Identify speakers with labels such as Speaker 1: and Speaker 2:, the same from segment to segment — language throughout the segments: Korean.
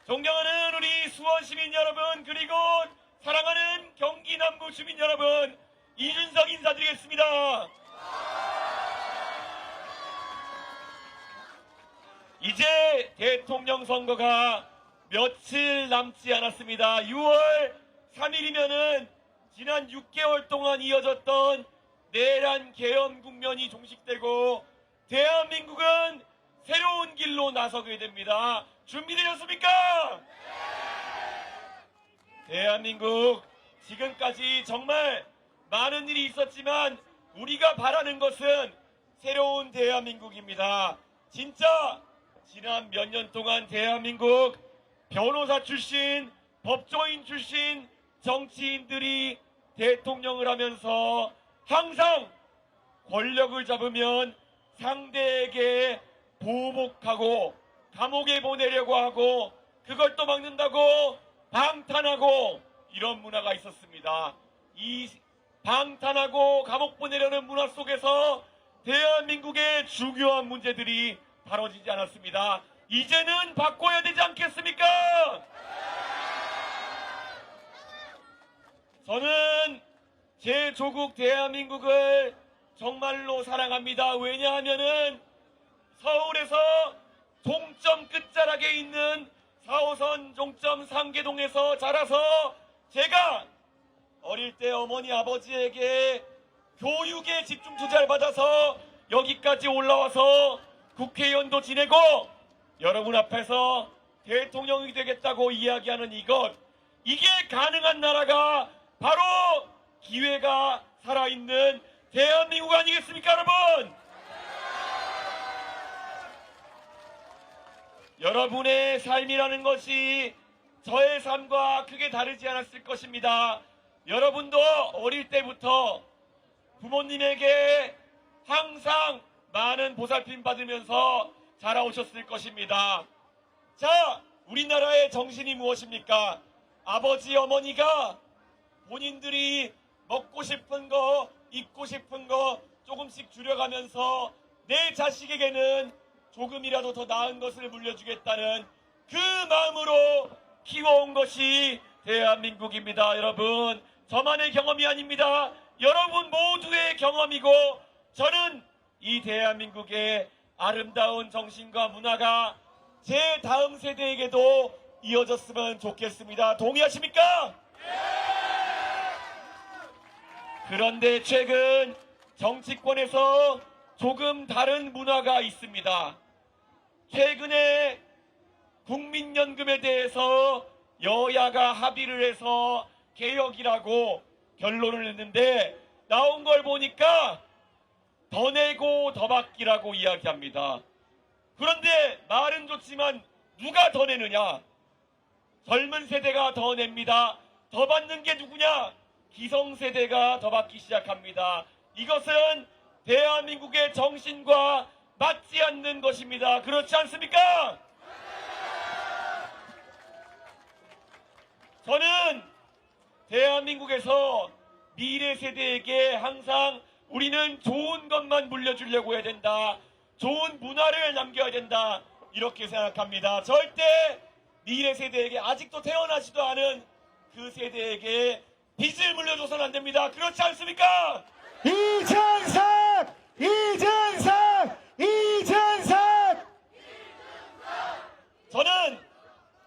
Speaker 1: 존경하는 우리 수원 시민 여러분, 그리고 사랑하는 경기 남부 주민 여러분, 이준석 인사드리겠습니다. 이제 대통령 선거가 며칠 남지 않았습니다. 6월 3일이면은 지난 6개월 동안 이어졌던 내란 계엄 국면이 종식되고 대한민국은 새로운 길로 나서게 됩니다. 준비되셨습니까? 대한민국 지금까지 정말 많은 일이 있었지만 우리가 바라는 것은 새로운 대한민국입니다. 진짜 지난 몇 년 동안 대한민국 변호사 출신, 법조인 출신 정치인들이 대통령을 하면서 항상 권력을 잡으면 상대에게 보복하고 감옥에 보내려고 하고 그걸 또 막는다고 방탄하고 이런 문화가 있었습니다. 이 방탄하고 감옥 보내려는 문화 속에서 대한민국의 중요한 문제들이 다뤄지지 않았습니다. 이제는 바꿔야 되지 않겠습니까? 저는 제 조국 대한민국을 정말로 사랑합니다. 왜냐하면은 서울에서 종점 끝자락에 있는 4호선 종점 상계동에서 자라서 제가 어릴 때 어머니 아버지에게 교육에 집중 투자를 받아서 여기까지 올라와서 국회의원도 지내고 여러분 앞에서 대통령이 되겠다고 이야기하는 이게 가능한 나라가 바로 기회가 살아있는 대한민국 아니겠습니까, 여러분? 여러분의 삶이라는 것이 저의 삶과 크게 다르지 않았을 것입니다. 여러분도 어릴 때부터 부모님에게 항상 많은 보살핌 받으면서 자라오셨을 것입니다. 자, 우리나라의 정신이 무엇입니까? 아버지, 어머니가 본인들이 먹고 싶은 거, 입고 싶은 거 조금씩 줄여가면서 내 자식에게는 조금이라도 더 나은 것을 물려주겠다는 그 마음으로 키워온 것이 대한민국입니다. 여러분, 저만의 경험이 아닙니다. 여러분 모두의 경험이고 저는 이 대한민국의 아름다운 정신과 문화가 제 다음 세대에게도 이어졌으면 좋겠습니다. 동의하십니까? 그런데 최근 정치권에서 조금 다른 문화가 있습니다. 최근에 국민연금에 대해서 여야가 합의를 해서 개혁이라고 결론을 냈는데 나온 걸 보니까 더 내고 더 받기라고 이야기합니다. 그런데 말은 좋지만 누가 더 내느냐? 젊은 세대가 더 냅니다. 더 받는 게 누구냐? 기성세대가 더 받기 시작합니다. 이것은 대한민국의 정신과 맞지 않는 것입니다. 그렇지 않습니까? 저는 대한민국에서 미래 세대에게 항상 우리는 좋은 것만 물려주려고 해야 된다. 좋은 문화를 남겨야 된다. 이렇게 생각합니다. 절대 미래 세대에게 아직도 태어나지도 않은 그 세대에게 빚을 물려줘서는 안 됩니다. 그렇지 않습니까?
Speaker 2: 이준석! 이준석! 이준석!
Speaker 1: 저는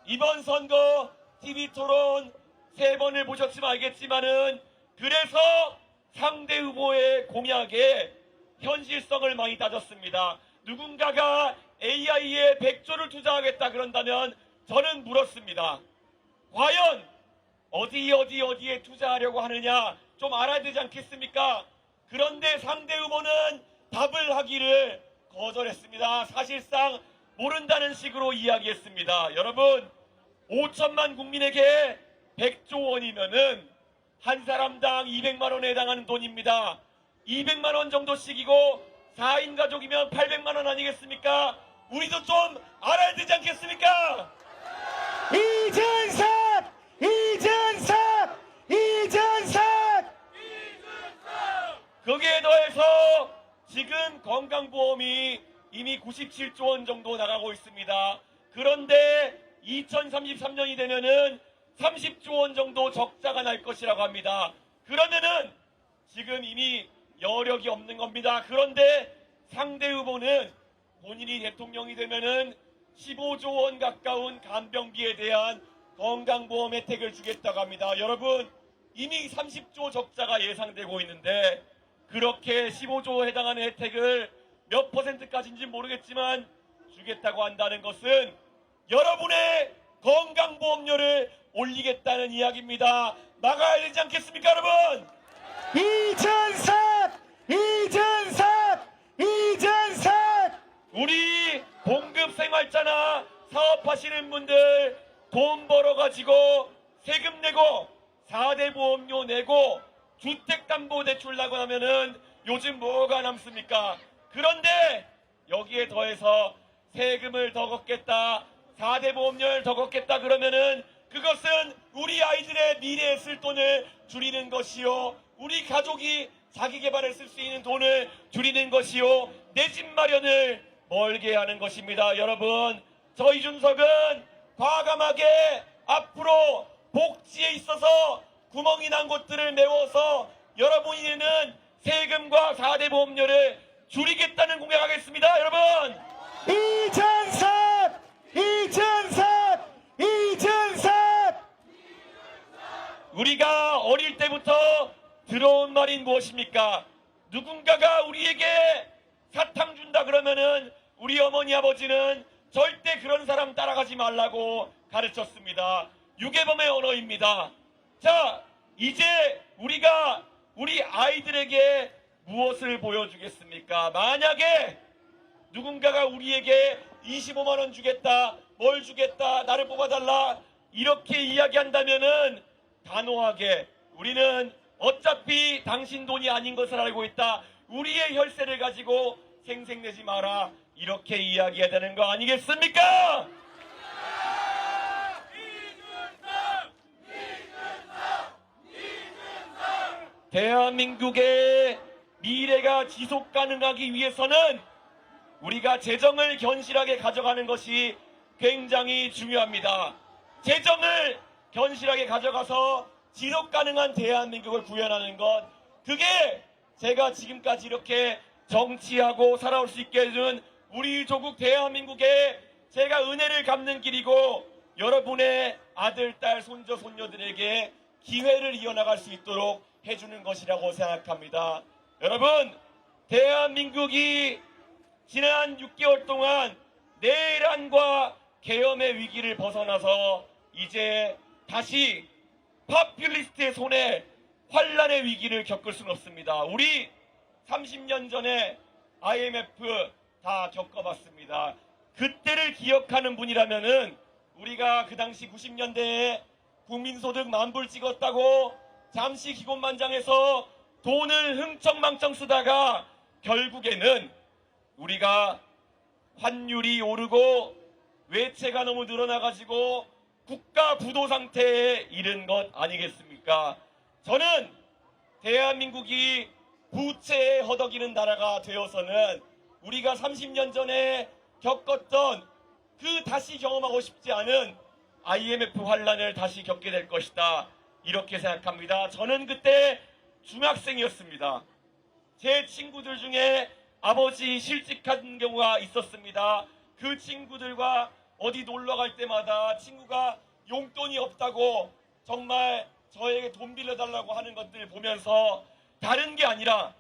Speaker 1: 이번 선거 TV토론 3번을 보셨지만 알겠지만은 그래서 상대 후보의 공약에 현실성을 많이 따졌습니다. 누군가가 AI에 100조를 투자하겠다 그런다면 저는 물었습니다. 과연 어디에 투자하려고 하느냐 좀 알아야 되지 않겠습니까? 그런데 상대 후보는 답을 하기를 거절했습니다. 사실상 모른다는 식으로 이야기했습니다. 여러분 5천만 국민에게 100조 원이면은 한 사람당 200만 원에 해당하는 돈입니다. 200만 원 정도씩이고 4인 가족이면 800만 원 아니겠습니까? 우리도 좀 알아야 되지 않겠습니까?
Speaker 2: 이준석! 이준석! 이준석!
Speaker 1: 거기에 더해서 지금 건강보험이 이미 97조 원 정도 나가고 있습니다. 그런데 2033년이 되면은 30조 원 정도 적자가 날 것이라고 합니다. 그러면은 지금 이미 여력이 없는 겁니다. 그런데 상대 후보는 본인이 대통령이 되면은 15조 원 가까운 간병비에 대한 건강보험 혜택을 주겠다고 합니다. 여러분, 이미 30조 적자가 예상되고 있는데 그렇게 15조에 해당하는 혜택을 몇 퍼센트까지인지 모르겠지만 주겠다고 한다는 것은 여러분의 건강보험료를 올리겠다는 이야기입니다. 막아야 되지 않겠습니까, 여러분?
Speaker 2: 이준석! 이준석! 이준석!
Speaker 1: 우리 봉급생활자나 사업하시는 분들 돈 벌어가지고 세금 내고 4대 보험료 내고 주택담보대출 나고 하면은 요즘 뭐가 남습니까? 그런데 여기에 더해서 세금을 더 걷겠다, 4대 보험료를 더 걷겠다 그러면은 그것은 우리 아이들의 미래에 쓸 돈을 줄이는 것이요, 우리 가족이 자기 개발에 쓸 수 있는 돈을 줄이는 것이요, 내 집 마련을 멀게 하는 것입니다. 여러분, 저 이준석은 과감하게 앞으로 복지에 있어서 구멍이 난 곳들을 메워서 여러분이 내는 세금과 4대 보험료를 줄이겠다는 공약하겠습니다. 여러분,
Speaker 2: 이준석! 이준석! 이준석!
Speaker 1: 우리가 어릴 때부터 들어온 말인 무엇입니까? 누군가가 우리에게 사탕 준다 그러면은 우리 어머니 아버지는 절대 그런 사람 따라가지 말라고 가르쳤습니다. 유괴범의 언어입니다. 자, 이제 우리가 우리 아이들에게 무엇을 보여주겠습니까? 만약에 누군가가 우리에게 25만 원 주겠다, 뭘 주겠다, 나를 뽑아달라 이렇게 이야기한다면은 단호하게 우리는 어차피 당신 돈이 아닌 것을 알고 있다, 우리의 혈세를 가지고 생색내지 마라, 이렇게 이야기해야 되는 거 아니겠습니까? 대한민국의 미래가 지속 가능하기 위해서는 우리가 재정을 견실하게 가져가는 것이 굉장히 중요합니다. 재정을 견실하게 가져가서 지속 가능한 대한민국을 구현하는 것, 그게 제가 지금까지 이렇게 정치하고 살아올 수 있게 해준 우리 조국 대한민국에 제가 은혜를 갚는 길이고 여러분의 아들, 딸, 손자, 손녀들에게 기회를 이어나갈 수 있도록 해주는 것이라고 생각합니다. 여러분, 대한민국이 지난 6개월 동안 내란과 계엄의 위기를 벗어나서 이제 다시 파퓰리스트의 손에 환란의 위기를 겪을 수는 없습니다. 우리 30년 전에 IMF 다 겪어봤습니다. 그때를 기억하는 분이라면은 우리가 그 당시 90년대에 국민소득 만불 찍었다고 잠시 기곤만장해서 돈을 흥청망청 쓰다가 결국에는 우리가 환율이 오르고 외채가 너무 늘어나가지고 국가 부도 상태에 이른 것 아니겠습니까? 저는 대한민국이 부채에 허덕이는 나라가 되어서는 우리가 30년 전에 겪었던 그 다시 경험하고 싶지 않은 IMF 환란을 다시 겪게 될 것이다, 이렇게 생각합니다. 저는 그때 중학생이었습니다. 제 친구들 중에 아버지 실직한 경우가 있었습니다. 그 친구들과 어디 놀러 갈 때마다 친구가 용돈이 없다고 정말 저에게 돈 빌려달라고 하는 것들 보면서 다른 게 아니라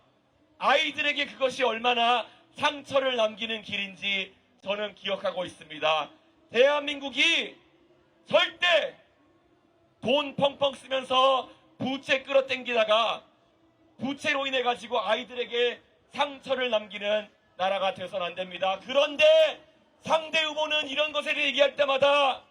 Speaker 1: 아이들에게 그것이 얼마나 상처를 남기는 길인지 저는 기억하고 있습니다. 대한민국이 절대 돈 펑펑 쓰면서 부채 끌어당기다가 부채로 인해 가지고 아이들에게 상처를 남기는 나라가 되어서는 안 됩니다. 그런데 상대 후보는 이런 것을 얘기할 때마다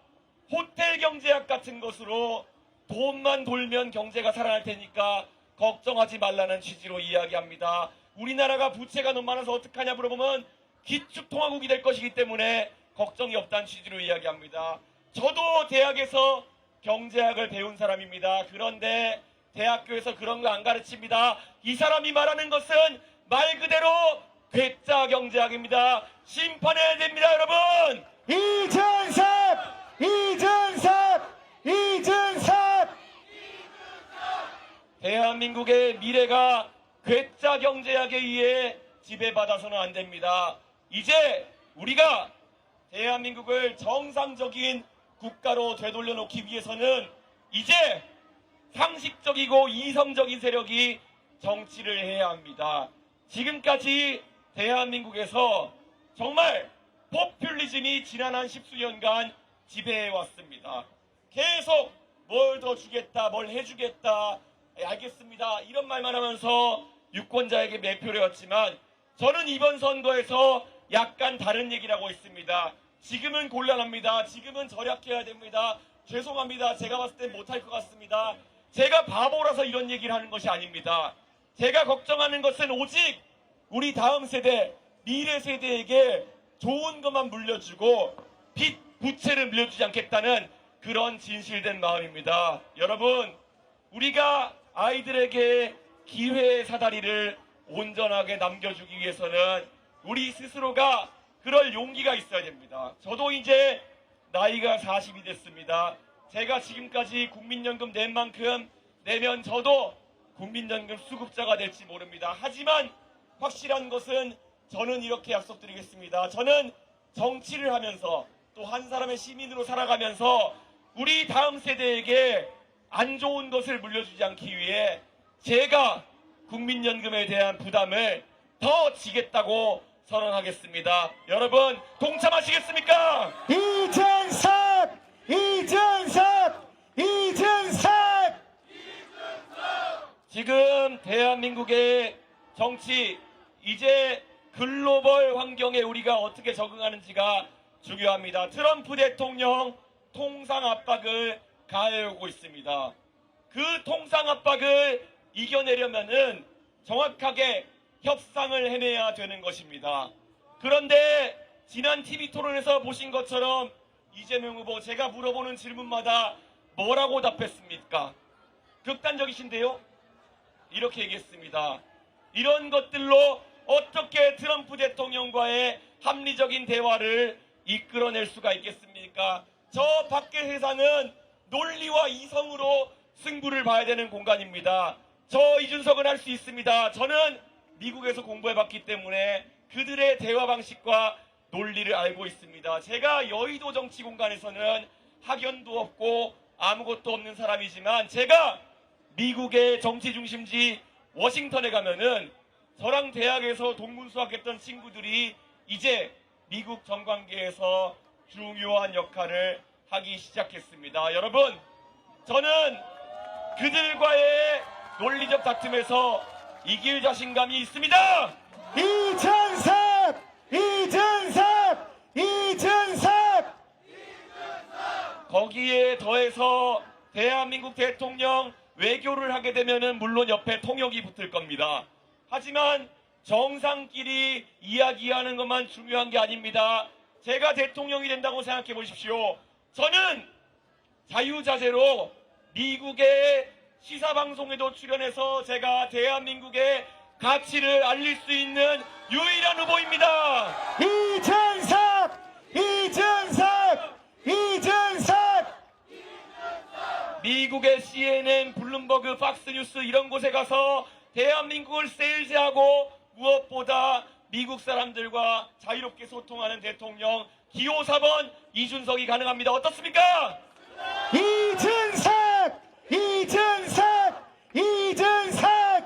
Speaker 1: 호텔 경제학 같은 것으로 돈만 돌면 경제가 살아날 테니까 걱정하지 말라는 취지로 이야기합니다. 우리나라가 부채가 너무 많아서 어떡하냐 물어보면 기축통화국이 될 것이기 때문에 걱정이 없다는 취지로 이야기합니다. 저도 대학에서 경제학을 배운 사람입니다. 그런데 대학교에서 그런 거 안 가르칩니다. 이 사람이 말하는 것은 말 그대로 괴짜 경제학입니다. 심판해야 됩니다, 여러분.
Speaker 2: 이준석! 이준석! 이준석!
Speaker 1: 대한민국의 미래가 괴짜 경제학에 의해 지배받아서는 안 됩니다. 이제 우리가 대한민국을 정상적인 국가로 되돌려 놓기 위해서는 이제 상식적이고 이성적인 세력이 정치를 해야 합니다. 지금까지 대한민국에서 정말 포퓰리즘이 지난 한 십수년간 지배해 왔습니다. 계속 뭘 더 주겠다, 뭘 해주겠다, 알겠습니다, 이런 말만 하면서 유권자에게 매표를 했지만 저는 이번 선거에서 약간 다른 얘기를 하고 있습니다. 지금은 곤란합니다. 지금은 절약해야 됩니다. 죄송합니다. 제가 봤을 땐 못할 것 같습니다. 제가 바보라서 이런 얘기를 하는 것이 아닙니다. 제가 걱정하는 것은 오직 우리 다음 세대, 미래 세대에게 좋은 것만 물려주고 빚, 부채를 물려주지 않겠다는 그런 진실된 마음입니다. 여러분, 우리가 아이들에게 기회의 사다리를 온전하게 남겨주기 위해서는 우리 스스로가 그럴 용기가 있어야 됩니다. 저도 이제 나이가 40이 됐습니다. 제가 지금까지 국민연금 낸 만큼 내면 저도 국민연금 수급자가 될지 모릅니다. 하지만 확실한 것은 저는 이렇게 약속드리겠습니다. 저는 정치를 하면서 또 한 사람의 시민으로 살아가면서 우리 다음 세대에게 안 좋은 것을 물려주지 않기 위해 제가 국민연금에 대한 부담을 더 지겠다고 선언하겠습니다. 여러분 동참하시겠습니까?
Speaker 2: 이준석! 이준석! 이준석!
Speaker 1: 지금 대한민국의 정치, 이제 글로벌 환경에 우리가 어떻게 적응하는지가 중요합니다. 트럼프 대통령 통상 압박을 가해오고 있습니다. 그 통상 압박을 이겨내려면은 정확하게 협상을 해내야 되는 것입니다. 그런데 지난 TV 토론에서 보신 것처럼 이재명 후보, 제가 물어보는 질문마다 뭐라고 답했습니까? 극단적이신데요? 이렇게 얘기했습니다. 이런 것들로 어떻게 트럼프 대통령과의 합리적인 대화를 이끌어낼 수가 있겠습니까? 저 밖의 세상은 논리와 이성으로 승부를 봐야 되는 공간입니다. 저 이준석은 할 수 있습니다. 저는 미국에서 공부해봤기 때문에 그들의 대화 방식과 논리를 알고 있습니다. 제가 여의도 정치 공간에서는 학연도 없고 아무것도 없는 사람이지만 제가 미국의 정치 중심지 워싱턴에 가면은 저랑 대학에서 동문수학했던 친구들이 이제 미국 정관계에서 중요한 역할을 하기 시작했습니다. 여러분, 저는 그들과의 논리적 다툼에서 이길 자신감이 있습니다.
Speaker 2: 이준석! 이준석! 이준석!
Speaker 1: 거기에 더해서 대한민국 대통령 외교를 하게 되면은 물론 옆에 통역이 붙을 겁니다. 하지만 정상끼리 이야기하는 것만 중요한 게 아닙니다. 제가 대통령이 된다고 생각해 보십시오. 저는 자유자재로 미국의 시사방송에도 출연해서 제가 대한민국의 가치를 알릴 수 있는 유일한 후보입니다.
Speaker 2: 이준석! 이준석! 이준석!
Speaker 1: 미국의 CNN, 블룸버그, 팍스뉴스 이런 곳에 가서 대한민국을 세일즈하고 무엇보다 미국 사람들과 자유롭게 소통하는 대통령 기호 4번 이준석이 가능합니다. 어떻습니까?
Speaker 2: 이준석! 이준석! 이준석!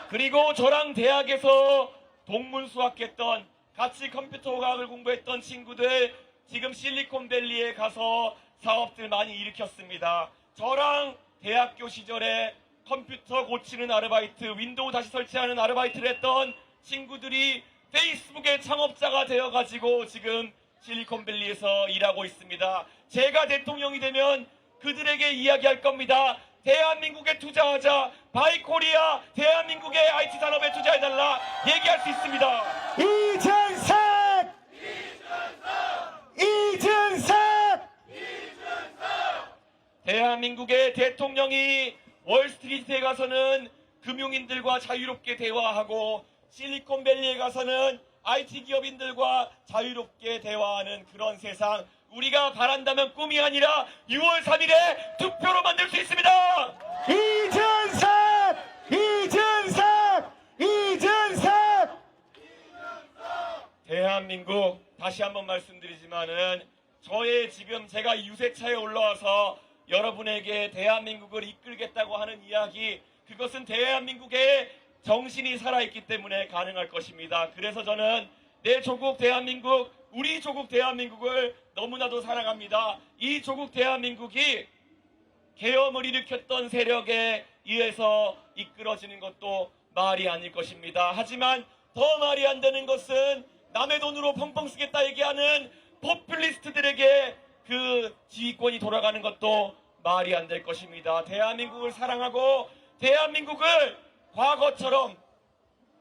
Speaker 1: 그리고 저랑 대학에서 동문수학했던, 같이 컴퓨터 과학을 공부했던 친구들 지금 실리콘밸리에 가서 사업들 많이 일으켰습니다. 저랑 대학교 시절에 컴퓨터 고치는 아르바이트, 윈도우 다시 설치하는 아르바이트를 했던 친구들이 페이스북의 창업자가 되어가지고 지금 실리콘밸리에서 일하고 있습니다. 제가 대통령이 되면 그들에게 이야기할 겁니다. 대한민국에 투자하자. 바이코리아 대한민국의 IT 산업에 투자해달라 얘기할 수 있습니다.
Speaker 2: 이준석! 이준석!
Speaker 1: 대한민국의 대통령이 월스트리트에 가서는 금융인들과 자유롭게 대화하고 실리콘밸리에 가서는 IT 기업인들과 자유롭게 대화하는 그런 세상, 우리가 바란다면 꿈이 아니라 6월 3일에 투표로 만들 수 있습니다.
Speaker 2: 이준석! 이준석! 이준석!
Speaker 1: 대한민국 다시 한번 말씀드리지만은 저의 지금 제가 유세차에 올라와서 여러분에게 대한민국을 이끌겠다고 하는 이야기, 그것은 대한민국의 정신이 살아있기 때문에 가능할 것입니다. 그래서 저는 내 조국 대한민국, 우리 조국 대한민국을 너무나도 사랑합니다. 이 조국 대한민국이 계엄을 일으켰던 세력에 의해서 이끌어지는 것도 말이 아닐 것입니다. 하지만 더 말이 안 되는 것은 남의 돈으로 펑펑 쓰겠다 얘기하는 포퓰리스트들에게 그 지휘권이 돌아가는 것도 말이 안 될 것입니다. 대한민국을 사랑하고 대한민국을 과거처럼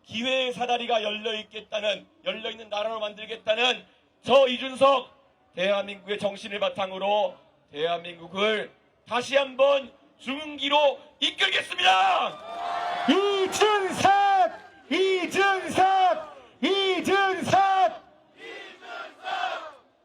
Speaker 1: 기회의 사다리가 열려있는 나라로 만들겠다는 저 이준석, 대한민국의 정신을 바탕으로 대한민국을 다시 한번 중기로 이끌겠습니다.
Speaker 2: 이준석! 이준석! 이준석!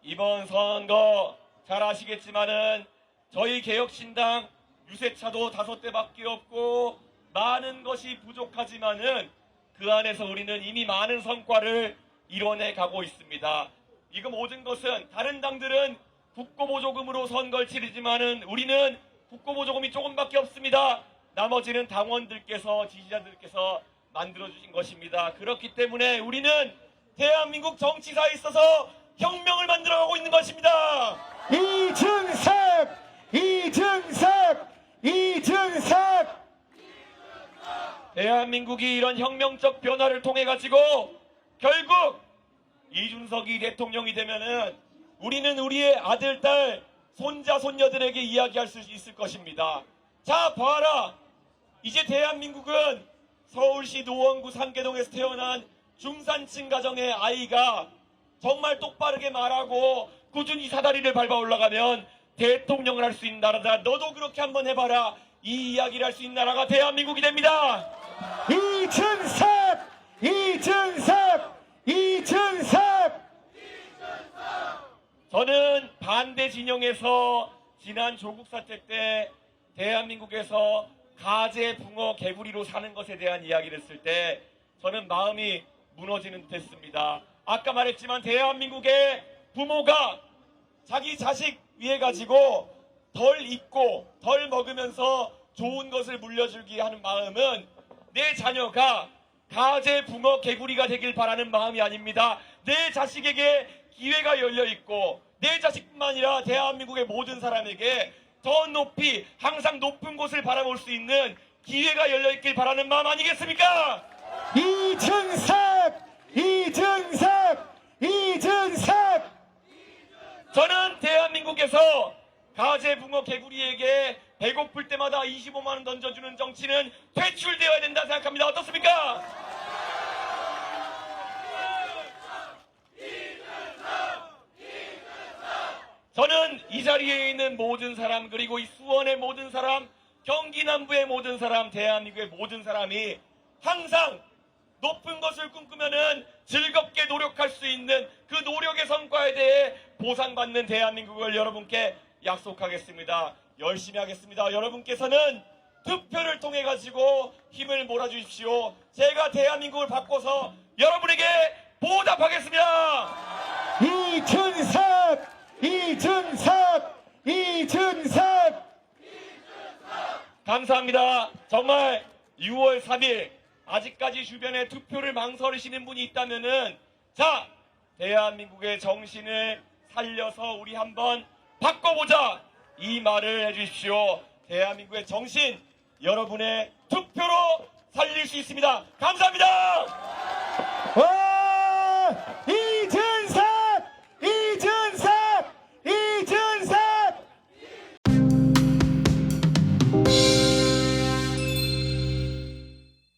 Speaker 1: 이번 선거 잘 아시겠지만은 저희 개혁신당 유세차도 5대밖에 없고 많은 것이 부족하지만은 그 안에서 우리는 이미 많은 성과를 이뤄내 가고 있습니다. 이거 모든 것은 다른 당들은 국고보조금으로 선거를 치르지만은 우리는 국고보조금이 조금밖에 없습니다. 나머지는 당원들께서, 지지자들께서 만들어주신 것입니다. 그렇기 때문에 우리는 대한민국 정치사에 있어서 혁명을 만들어가고 있는 것입니다.
Speaker 2: 이준석! 이준석! 이준석!
Speaker 1: 대한민국이 이런 혁명적 변화를 통해 가지고 결국 이준석이 대통령이 되면은 우리는 우리의 아들, 딸, 손자, 손녀들에게 이야기할 수 있을 것입니다. 자, 봐라. 이제 대한민국은 서울시 노원구 상계동에서 태어난 중산층 가정의 아이가 정말 똑바르게 말하고 꾸준히 사다리를 밟아 올라가면 대통령을 할 수 있는 나라다. 너도 그렇게 한번 해봐라. 이 이야기를 할 수 있는 나라가 대한민국이 됩니다.
Speaker 2: 이준석! 이준석! 이준석!
Speaker 1: 저는 반대 진영에서 지난 조국 사태 때 대한민국에서 가재, 붕어, 개구리로 사는 것에 대한 이야기를 했을 때 저는 마음이 무너지는 듯 했습니다. 아까 말했지만 대한민국의 부모가 자기 자식 위해 가지고 덜 입고 덜 먹으면서 좋은 것을 물려주기 하는 마음은 내 자녀가 가재, 붕어, 개구리가 되길 바라는 마음이 아닙니다. 내 자식에게 기회가 열려있고 내 자식뿐만 아니라 대한민국의 모든 사람에게 더 높이 항상 높은 곳을 바라볼 수 있는 기회가 열려있길 바라는 마음 아니겠습니까?
Speaker 2: 이준석! 이준석! 이준석!
Speaker 1: 저는 대한민국에서 가재, 붕어, 개구리에게 배고플 때마다 25만 원 던져주는 정치는 퇴출되어야 된다 생각합니다. 어떻습니까? 저는 이 자리에 있는 모든 사람, 그리고 이 수원의 모든 사람, 경기 남부의 모든 사람, 대한민국의 모든 사람이 항상 높은 것을 꿈꾸면은 즐겁게 노력할 수 있는 그 노력의 성과에 대해 보상받는 대한민국을 여러분께 약속하겠습니다. 열심히 하겠습니다. 여러분께서는 투표를 통해 가지고 힘을 몰아주십시오. 제가 대한민국을 바꿔서 여러분에게 보답하겠습니다.
Speaker 2: 이준석! 이준석! 이준석!
Speaker 1: 감사합니다. 정말 6월 3일 아직까지 주변에 투표를 망설이시는 분이 있다면은 자, 대한민국의 정신을 살려서 우리 한번 바꿔보자, 이 말을 해주십시오. 대한민국의 정신 여러분의 투표로 살릴 수 있습니다. 감사합니다.
Speaker 2: 와!